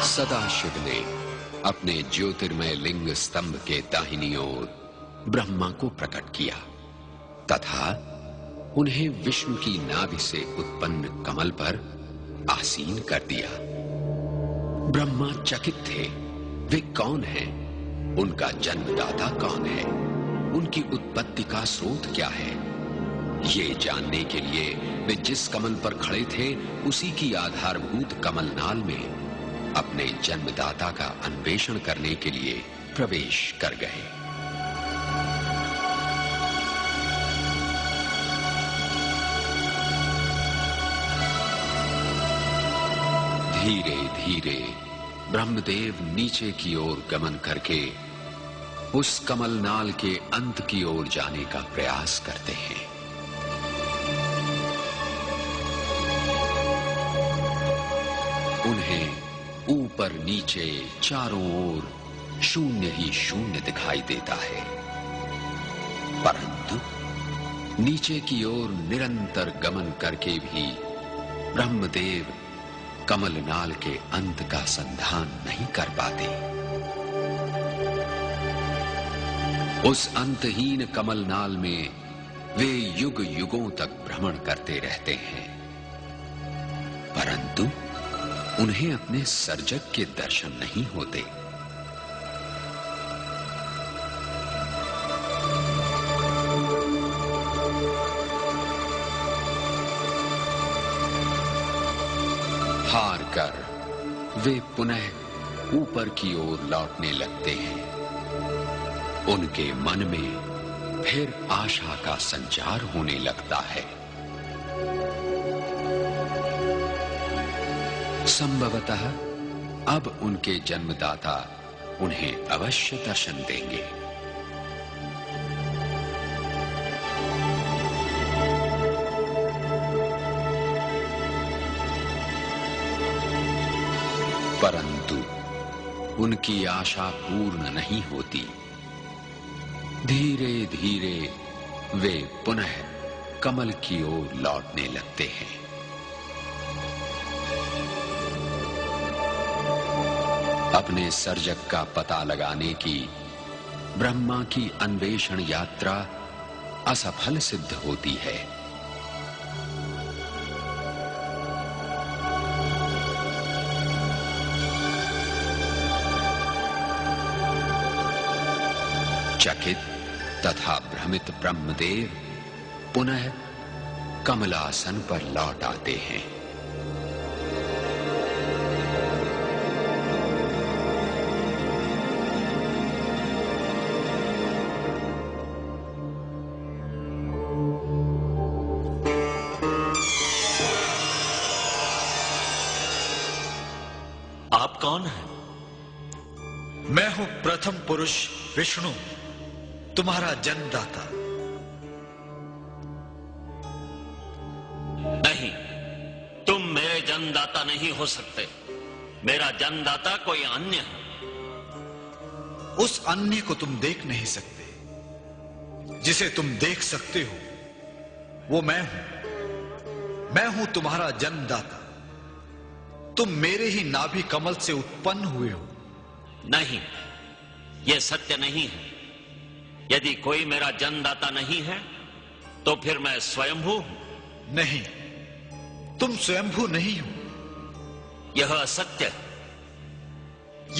सदाशिव ने अपने ज्योतिर्मय लिंग स्तंभ के दाहिनी ओर ब्रह्मा को प्रकट किया तथा उन्हें विष्णु की नाभि से उत्पन्न कमल पर आसीन कर दिया। ब्रह्मा चकित थे, वे कौन हैं? उनका जन्मदाता कौन है? उनकी उत्पत्ति का स्रोत क्या है? ये जानने के लिए वे जिस कमल पर खड़े थे उसी की आधारभूत कमलनाल में अपने जन्मदाता का अन्वेषण करने के लिए प्रवेश कर गए। धीरे धीरे ब्रह्मदेव नीचे की ओर गमन करके उस कमलनाल के अंत की ओर जाने का प्रयास करते हैं। उन्हें ऊपर नीचे चारों ओर शून्य ही शून्य दिखाई देता है, परंतु नीचे की ओर निरंतर गमन करके भी ब्रह्मदेव कमलनाल के अंत का संधान नहीं कर पाते। उस अंतहीन कमलनाल में वे युग युगों तक भ्रमण करते रहते हैं, परंतु उन्हें अपने सर्जक के दर्शन नहीं होते। हार कर वे पुनः ऊपर की ओर लौटने लगते हैं। उनके मन में फिर आशा का संचार होने लगता है। संभवतः अब उनके जन्मदाता उन्हें अवश्य दर्शन देंगे। परंतु उनकी आशा पूर्ण नहीं होती। धीरे धीरे वे पुनः कमल की ओर लौटने लगते हैं। अपने सर्जक का पता लगाने की ब्रह्मा की अन्वेषण यात्रा असफल सिद्ध होती है। चकित तथा भ्रमित ब्रह्मदेव पुनः कमलासन पर लौट आते हैं। आप कौन हैं? मैं हूं प्रथम पुरुष विष्णु, तुम्हारा जन्मदाता। नहीं, तुम मेरे जन्मदाता नहीं हो सकते। मेरा जन्मदाता कोई अन्य है। उस अन्य को तुम देख नहीं सकते। जिसे तुम देख सकते हो वो मैं हूं। मैं हूं तुम्हारा जन्मदाता। तुम मेरे ही नाभि कमल से उत्पन्न हुए हो। नहीं, यह सत्य नहीं है। यदि कोई मेरा जन्मदाता नहीं है तो फिर मैं स्वयंभू हूं। नहीं, तुम स्वयंभू नहीं हो। यह असत्य है।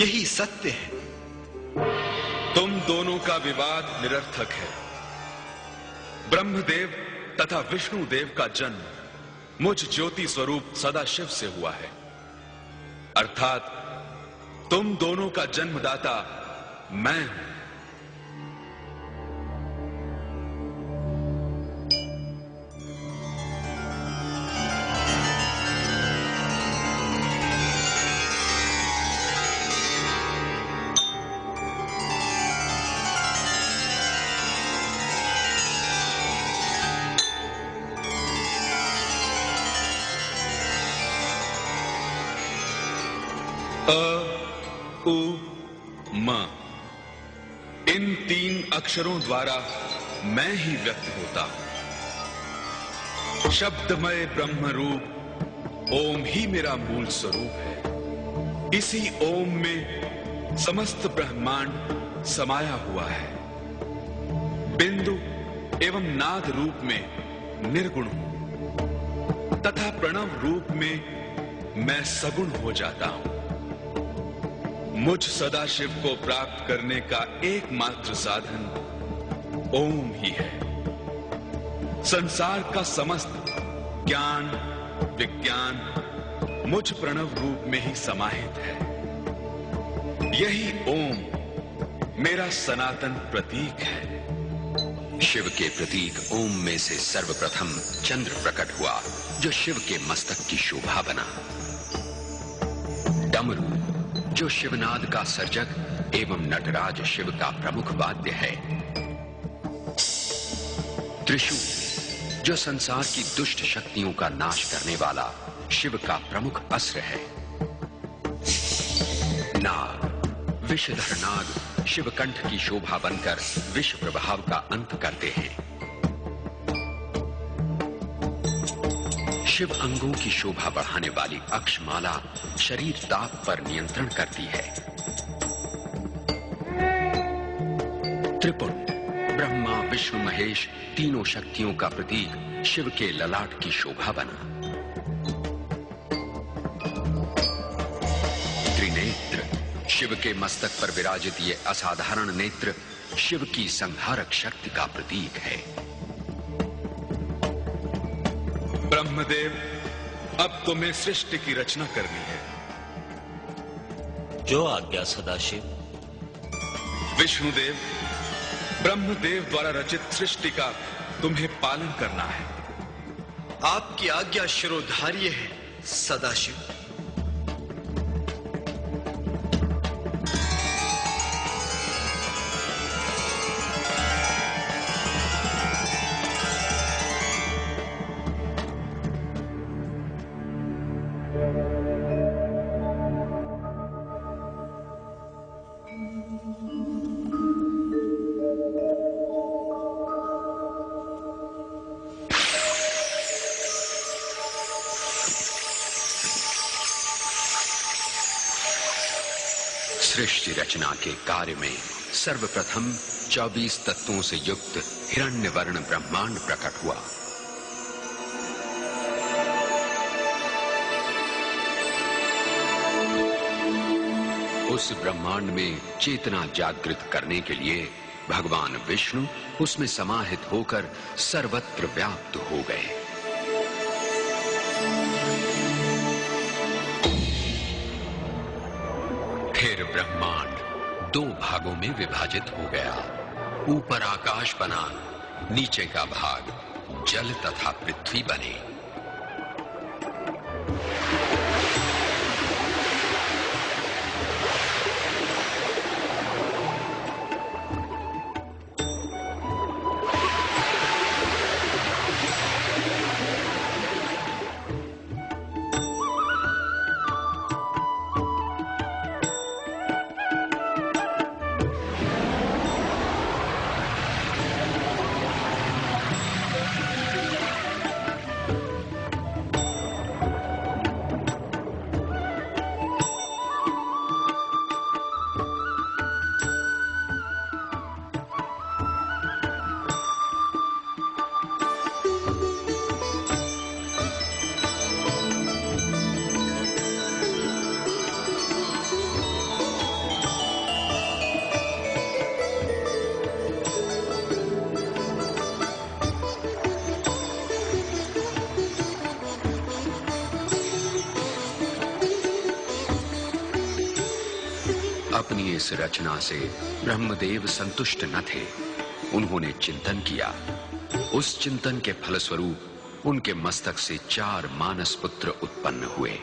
यही सत्य है। तुम दोनों का विवाद निरर्थक है। ब्रह्मदेव तथा विष्णुदेव का जन्म मुझ ज्योति स्वरूप सदाशिव से हुआ है, अर्थात तुम दोनों का जन्मदाता मैं हूं। अ, उ, म, इन 3 अक्षरों द्वारा मैं ही व्यक्त होता हूं। शब्दमय ब्रह्म रूप ओम ही मेरा मूल स्वरूप है। इसी ओम में समस्त ब्रह्मांड समाया हुआ है। बिंदु एवं नाद रूप में निर्गुण हूं तथा प्रणव रूप में मैं सगुण हो जाता हूं। मुझ सदाशिव को प्राप्त करने का एकमात्र साधन ओम ही है। संसार का समस्त ज्ञान विज्ञान मुझ प्रणव रूप में ही समाहित है। यही ओम मेरा सनातन प्रतीक है। शिव के प्रतीक ओम में से सर्वप्रथम चंद्र प्रकट हुआ, जो शिव के मस्तक की शोभा बना। डमरू, जो शिवनाद का सर्जक एवं नटराज शिव का प्रमुख वाद्य है। त्रिशूल, जो संसार की दुष्ट शक्तियों का नाश करने वाला शिव का प्रमुख अस्त्र है। नाग, विषधर नाग शिवकंठ की शोभा बनकर विष प्रभाव का अंत करते हैं। शिव अंगों की शोभा बढ़ाने वाली अक्षमाला शरीर ताप पर नियंत्रण करती है। त्रिपुट, ब्रह्मा विष्णु महेश तीनों शक्तियों का प्रतीक शिव के ललाट की शोभा बना। त्रिनेत्र, शिव के मस्तक पर विराजित ये असाधारण नेत्र शिव की संहारक शक्ति का प्रतीक है। ब्रह्मदेव, अब तुम्हें सृष्टि की रचना करनी है। जो आज्ञा सदाशिव। विष्णुदेव, ब्रह्मदेव द्वारा रचित सृष्टि का तुम्हें पालन करना है। आपकी आज्ञा शिरोधार्य है सदाशिव। सृष्टि रचना के कार्य में सर्वप्रथम 24 तत्वों से युक्त हिरण्यवर्ण ब्रह्मांड प्रकट हुआ। उस ब्रह्मांड में चेतना जागृत करने के लिए भगवान विष्णु उसमें समाहित होकर सर्वत्र व्याप्त हो गए। फिर ब्रह्मांड 2 भागों में विभाजित हो गया। ऊपर आकाश बना, नीचे का भाग जल तथा पृथ्वी बने। अपनी इस रचना से ब्रह्मदेव संतुष्ट न थे। उन्होंने चिंतन किया। उस चिंतन के फलस्वरूप उनके मस्तक से 4 मानस पुत्र उत्पन्न हुए।